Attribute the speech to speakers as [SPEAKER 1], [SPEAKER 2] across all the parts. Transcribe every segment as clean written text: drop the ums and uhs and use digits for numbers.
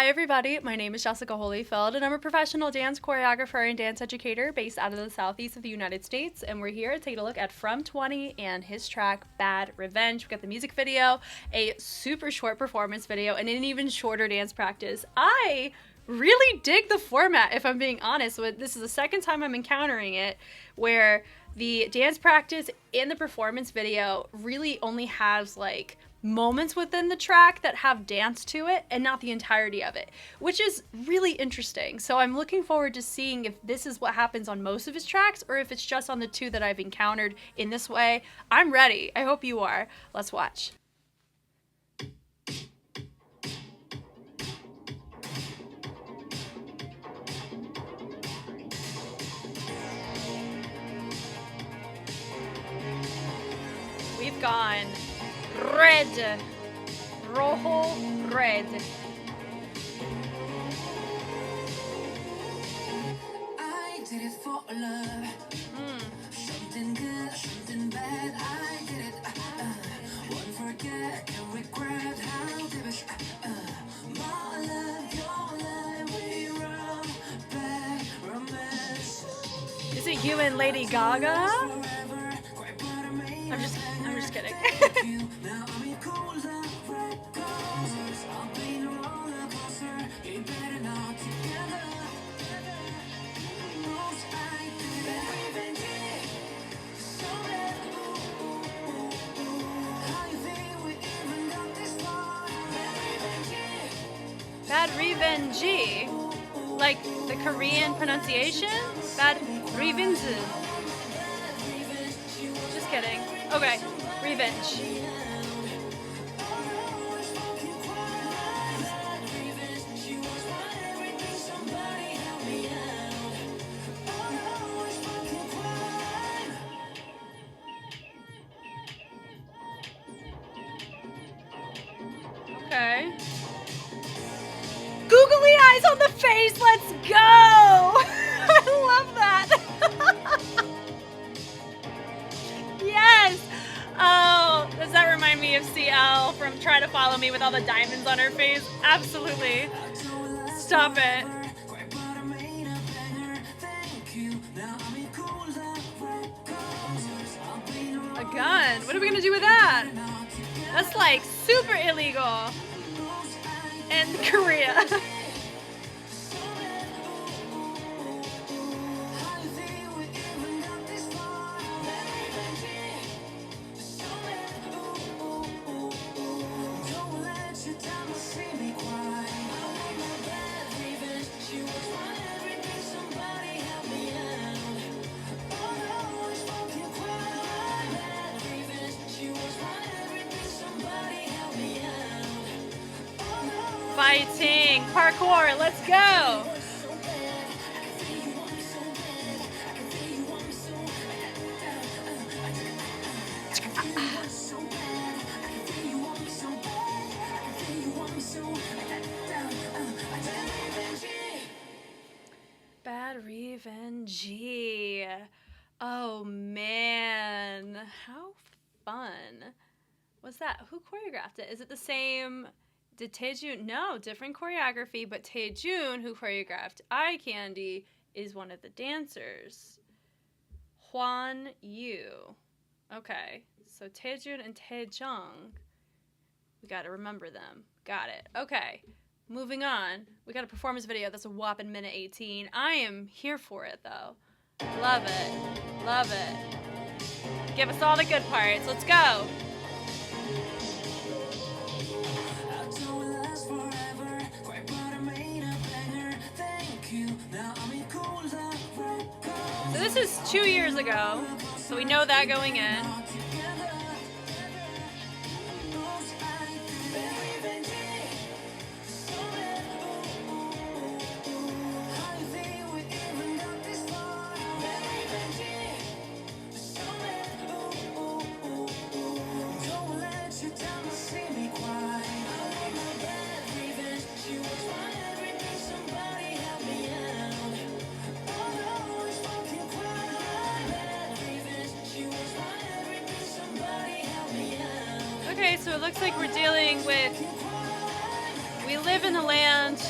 [SPEAKER 1] Hi everybody, my name is Jessica Holyfield and I'm a professional dance choreographer and dance educator based out of the southeast of the United States, and we're here to take a look at From20 and his track Bad Revenge. We got the music video, a super short performance video, and an even shorter dance practice. I really dig the format, if I'm being honest. This is the second time I'm encountering it where the dance practice and the performance video really only has like moments within the track that have dance to it and not the entirety of it, which is really interesting. So I'm looking forward to seeing if this is what happens on most of his tracks or if it's just on the two that I've encountered in this way. I'm ready. I hope you are. Let's watch. We've gone red, rojo, red.
[SPEAKER 2] I did it for love. Something good, something bad. I did it. Won't forget, can't regret. How did it? My love, your love, we run bad romance.
[SPEAKER 1] Is it you and Lady Gaga? I'm just kidding. Bad Revenge, like the Korean pronunciation? Bad Revenge. Just kidding. Okay, Revenge. Okay. Googly eyes on the face, let's go! I love that. Yes! Oh, does that remind me of CL from Try to Follow Me with all the diamonds on her face? Absolutely. Stop it. A gun? What are we gonna do with that? That's like super illegal. In Korea. Fighting, parkour, let's go. Bad Revenge. Oh man, how fun. What's that? Who choreographed it? Is it the same? Did Taejun? No, different choreography, but Taejun, who choreographed Eye Candy, is one of the dancers. Hwan Yu. Okay, so Taejun and Taejung. We gotta remember them. Got it. Okay, moving on. We got a performance video that's a whopping minute 18. I am here for it, though. Love it. Love it. Give us all the good parts. Let's go. So this is 2 years ago, so we know that going in. Okay, so it looks like we're dealing with, we live in the land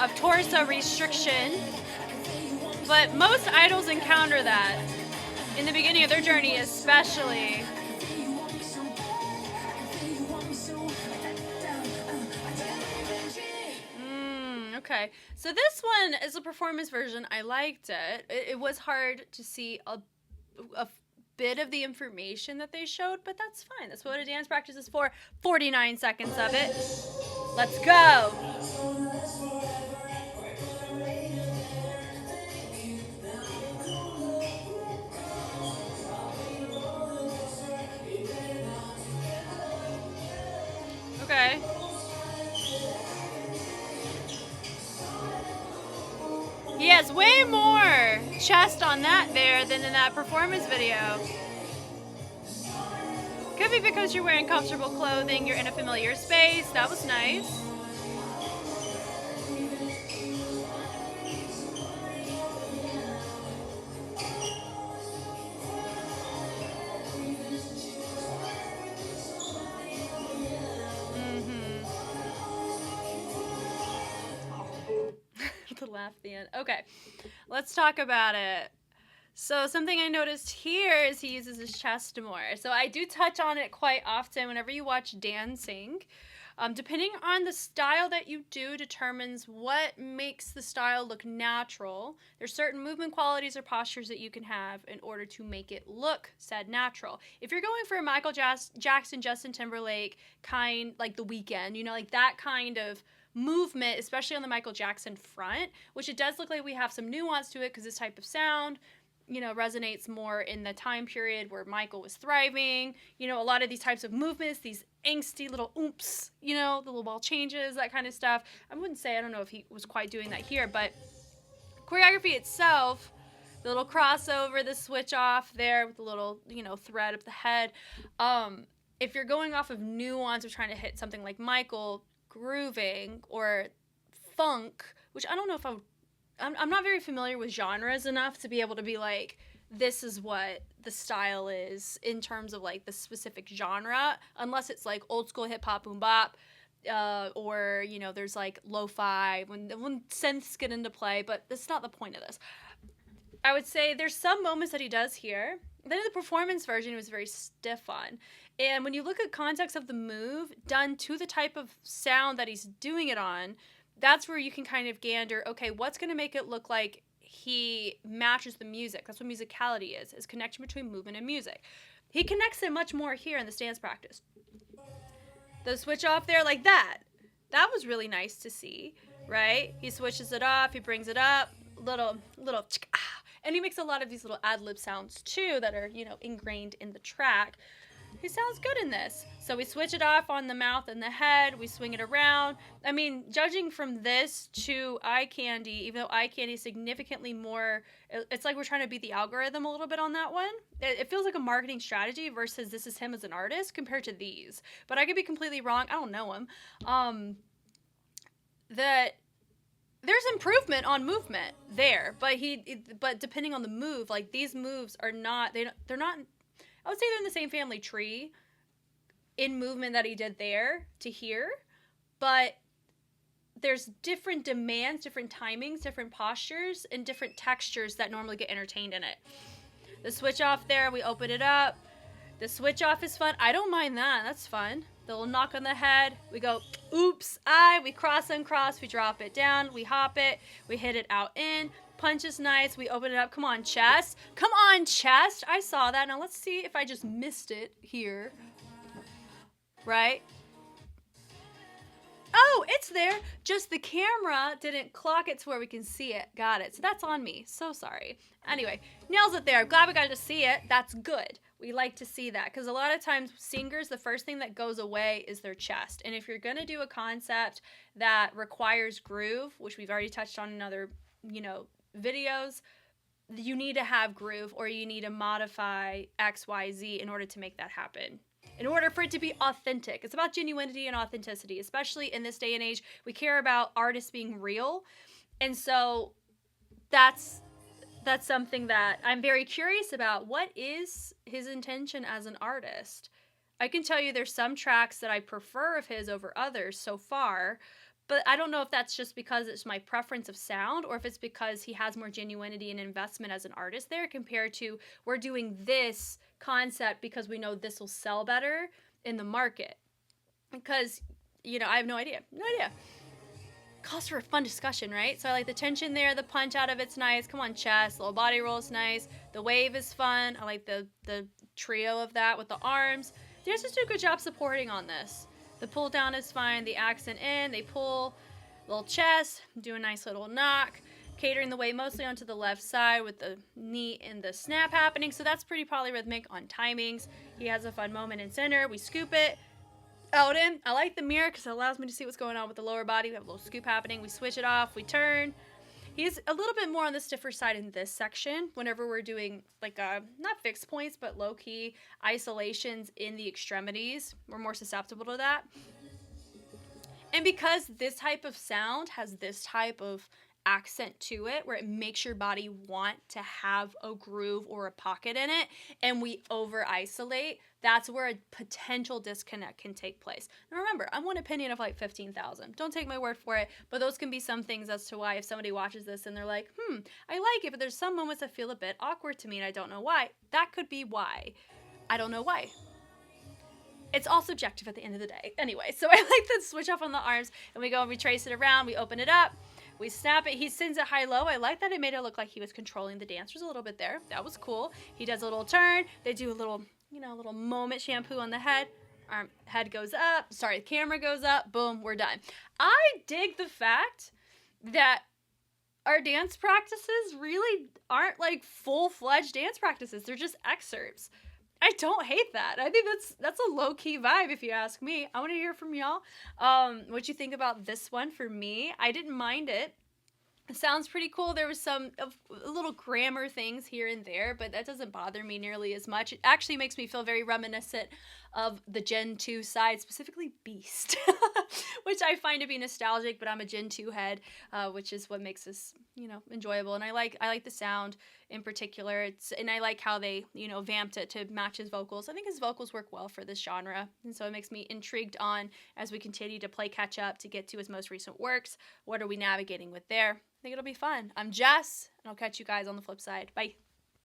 [SPEAKER 1] of torso restriction, but most idols encounter that in the beginning of their journey, especially. Okay, so this one is a performance version. I liked it. It was hard to see a bit of the information that they showed, but that's fine. That's what a dance practice is for. 49 seconds of it. Let's go. Okay. He has way more chest on that there than in that performance video. Could be because you're wearing comfortable clothing, you're in a familiar space. That was nice. The laugh at the end. Okay, let's talk about it. So something I noticed here is he uses his chest more. So I do touch on it quite often whenever you watch dancing. Depending on the style that you do determines what makes the style look natural. There's certain movement qualities or postures that you can have in order to make it look said natural. If you're going for a Michael Jackson, Justin Timberlake kind, like The Weeknd, you know, like that kind of movement, especially on the Michael Jackson front, which it does look like we have some nuance to it because this type of sound, you know, resonates more in the time period where Michael was thriving. You know, a lot of these types of movements, these angsty little oomph, you know, the little ball changes, that kind of stuff. I wouldn't say, I don't know if he was quite doing that here, but choreography itself, the little crossover, the switch off there with the little, you know, thread of the head. If you're going off of nuance or trying to hit something like Michael, grooving or funk, which I don't know if I'm not very familiar with genres enough to be able to be like, this is what the style is in terms of like the specific genre, unless it's like old school hip hop, boom bop, or, you know, there's like lo-fi when synths get into play, but that's not the point of this. I would say there's some moments that he does here. Then in the performance version, it was very stiff on. And when you look at context of the move done to the type of sound that he's doing it on, that's where you can kind of gander, okay, what's going to make it look like he matches the music? That's what musicality is connection between movement and music. He connects it much more here in the dance practice. The switch off there like that was really nice to see, right? He switches it off, he brings it up, little, and he makes a lot of these little ad-lib sounds too that are, you know, ingrained in the track. He sounds good in this. So we switch it off on the mouth and the head. We swing it around. I mean, judging from this to Eye Candy, even though Eye Candy is significantly more, it's like we're trying to beat the algorithm a little bit on that one. It feels like a marketing strategy versus this is him as an artist compared to these. But I could be completely wrong. I don't know him. That there's improvement on movement there, but depending on the move, like these moves are not, they're not, I would say they're in the same family tree in movement that he did there to here, but there's different demands, different timings, different postures, and different textures that normally get entertained in it. The switch off there, we open it up. The switch off is fun. I don't mind that. That's fun. The little knock on the head. We go, oops, we cross uncross. We drop it down. We hop it. We hit it out in. Punch is nice. We open it up. Come on, chest. Come on, chest. I saw that. Now let's see if I just missed it here. Right? Oh, it's there. Just the camera didn't clock it to where we can see it. Got it. So that's on me. So sorry. Anyway, nails it there. Glad we got to see it. That's good. We like to see that because a lot of times singers, the first thing that goes away is their chest. And if you're going to do a concept that requires groove, which we've already touched on in other, you know, videos, you need to have groove or you need to modify X, Y, Z in order to make that happen. In order for it to be authentic. It's about genuinity and authenticity, especially in this day and age. We care about artists being real. And so that's something that I'm very curious about. What is his intention as an artist? I can tell you there's some tracks that I prefer of his over others so far, But I don't know if that's just because it's my preference of sound or if it's because he has more genuinity and investment as an artist there compared to we're doing this concept because we know this will sell better in the market. Because, you know, I have no idea. No idea. Calls for a fun discussion, right? So I like the tension there, the punch out of it's nice. Come on, chest, little body roll is nice. The wave is fun. I like the trio of that with the arms. They just do a good job supporting on this. The pull down is fine. The accent in, they pull, little chest, do a nice little knock. Catering the weight mostly onto the left side with the knee and the snap happening. So that's pretty polyrhythmic on timings. He has a fun moment in center. We scoop it out in. I like the mirror because it allows me to see what's going on with the lower body. We have a little scoop happening. We switch it off. We turn. He's a little bit more on the stiffer side in this section whenever we're doing like not fixed points, but low-key isolations in the extremities. We're more susceptible to that. And because this type of sound has this type of accent to it where it makes your body want to have a groove or a pocket in it and we over isolate, that's where a potential disconnect can take place. Now remember, I'm one opinion of like 15,000. Don't take my word for it, but those can be some things as to why if somebody watches this and they're like, I like it, but there's some moments that feel a bit awkward to me and I don't know why. That could be why. I don't know why. It's all subjective at the end of the day. Anyway, so I like the switch off on the arms and we go and we trace it around, we open it up. We snap it. He sends it high-low. I like that it made it look like he was controlling the dancers a little bit there. That was cool. He does a little turn. They do a little, little moment shampoo on the head. Head goes up. Sorry, the camera goes up. Boom, we're done. I dig the fact that our dance practices really aren't like full-fledged dance practices. They're just excerpts. I don't hate that. I think that's a low-key vibe if you ask me. I want to hear from y'all what you think about this one. For me, I didn't mind it. It sounds pretty cool. There was some little grammar things here and there, but that doesn't bother me nearly as much. It actually makes me feel very reminiscent of the Gen 2 side, specifically Beast, which I find to be nostalgic, but I'm a Gen 2 head, which is what makes this, enjoyable. And I like the sound in particular. And I like how they, vamped it to match his vocals. I think his vocals work well for this genre. And so it makes me intrigued on, as we continue to play catch up to get to his most recent works, what are we navigating with there? I think it'll be fun. I'm Jess, and I'll catch you guys on the flip side. Bye.